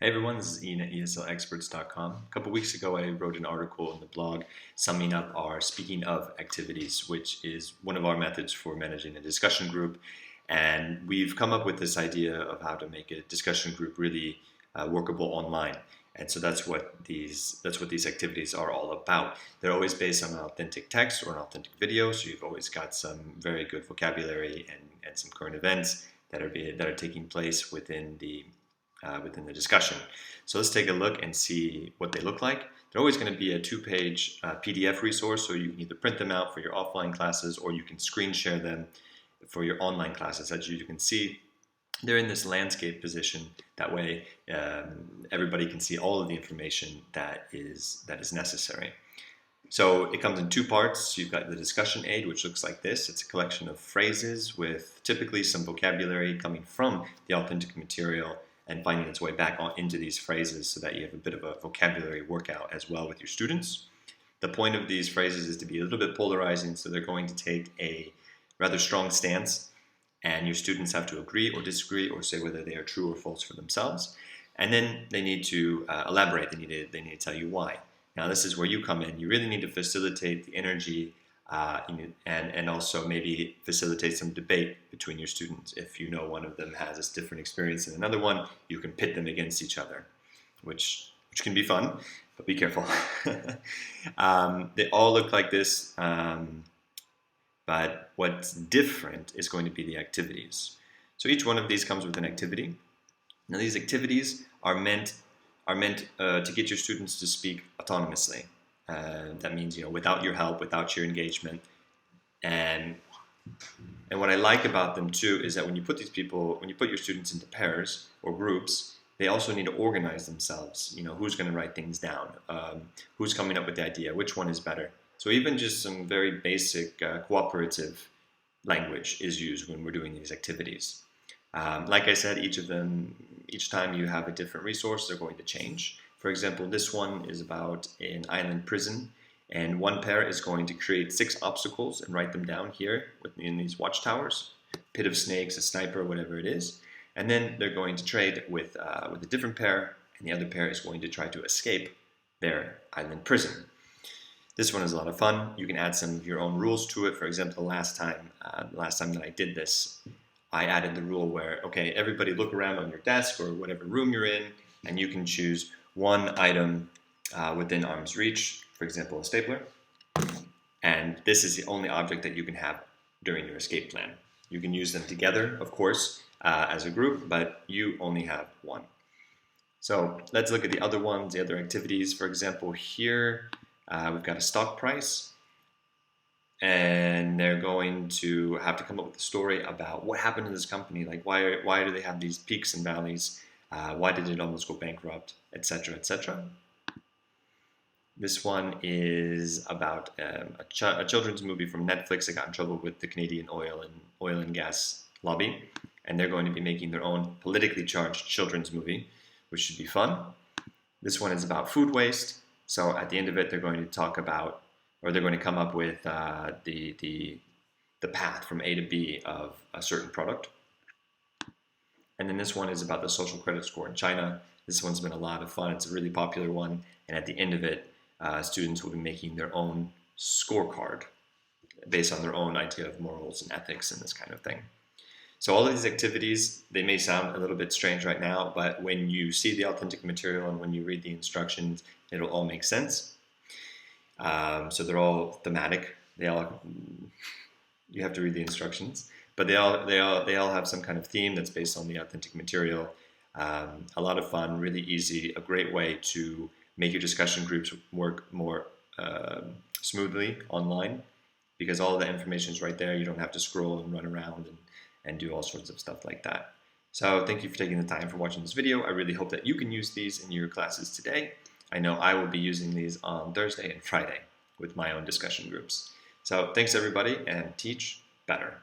Hey everyone, this is Ian at ESL A couple weeks ago, I wrote an article in the blog summing up our Speaking of activities, which is one of our methods for managing a discussion group. And we've come up with this idea of how to make a discussion group really workable online. And so that's what these activities are all about. They're always based on an authentic text or an authentic video, so you've always got some very good vocabulary and some current events that are taking place within the discussion. So let's take a look and see what they look like. They're always going to be a two-page PDF resource, so you can either print them out for your offline classes or you can screen share them for your online classes. As you can see, they're in this landscape position. That way, everybody can see all of the information that is necessary. So it comes in two parts. You've got the discussion aid, which looks like this. It's a collection of phrases with typically some vocabulary coming from the authentic material and finding its way back into these phrases so that you have a bit of a vocabulary workout as well with your students. The point of these phrases is to be a little bit polarizing, so they're going to take a rather strong stance, and your students have to agree or disagree or say whether they are true or false for themselves. And then they need to elaborate. They need to tell you why. Now this is where you come in. You really need to facilitate the energy and also maybe facilitate some debate between your students. If you know one of them has a different experience than another one, you can pit them against each other, which can be fun, but be careful. They all look like this, but what's different is going to be the activities. So each one of these comes with an activity. Now these activities are meant to get your students to speak autonomously. That means, without your help, without your engagement. And what I like about them too is that when you put your students into pairs or groups, they also need to organize themselves. Who's going to write things down? Who's coming up with the idea? Which one is better? So even just some very basic cooperative language is used when we're doing these activities. Like I said, each time you have a different resource, they're going to change. For example, this one is about an island prison, and one pair is going to create 6 obstacles and write them down here in these watchtowers, pit of snakes, a sniper, whatever it is. And then they're going to trade with a different pair, and the other pair is going to try to escape their island prison. This one is a lot of fun. You can add some of your own rules to it. For example, the last time that I did this, I added the rule where, okay, everybody look around on your desk or whatever room you're in, and you can choose one item within arm's reach, for example, a stapler. And this is the only object that you can have during your escape plan. You can use them together, of course, as a group, but you only have one. So let's look at the other ones, the other activities. For example, here we've got a stock price. And they're going to have to come up with a story about what happened to this company. Like, why do they have these peaks and valleys? Why did it almost go bankrupt, etc., etc. This one is about a children's movie from Netflix that got in trouble with the Canadian oil and gas lobby, and they're going to be making their own politically charged children's movie, which should be fun. This one is about food waste. So at the end of it, they're going to come up with the path from A to B of a certain product. And then this one is about the social credit score in China. This one's been a lot of fun. It's a really popular one. And at the end of it, students will be making their own scorecard based on their own idea of morals and ethics and this kind of thing. So all of these activities, they may sound a little bit strange right now, but when you see the authentic material and when you read the instructions, it'll all make sense. So they're all thematic. You have to read the instructions, but they all have some kind of theme that's based on the authentic material. A lot of fun, really easy, a great way to make your discussion groups work more smoothly online, because all the information is right there. You don't have to scroll and run around and do all sorts of stuff like that. So thank you for taking the time for watching this video. I really hope that you can use these in your classes today. I know I will be using these on Thursday and Friday with my own discussion groups. So thanks everybody, and teach better.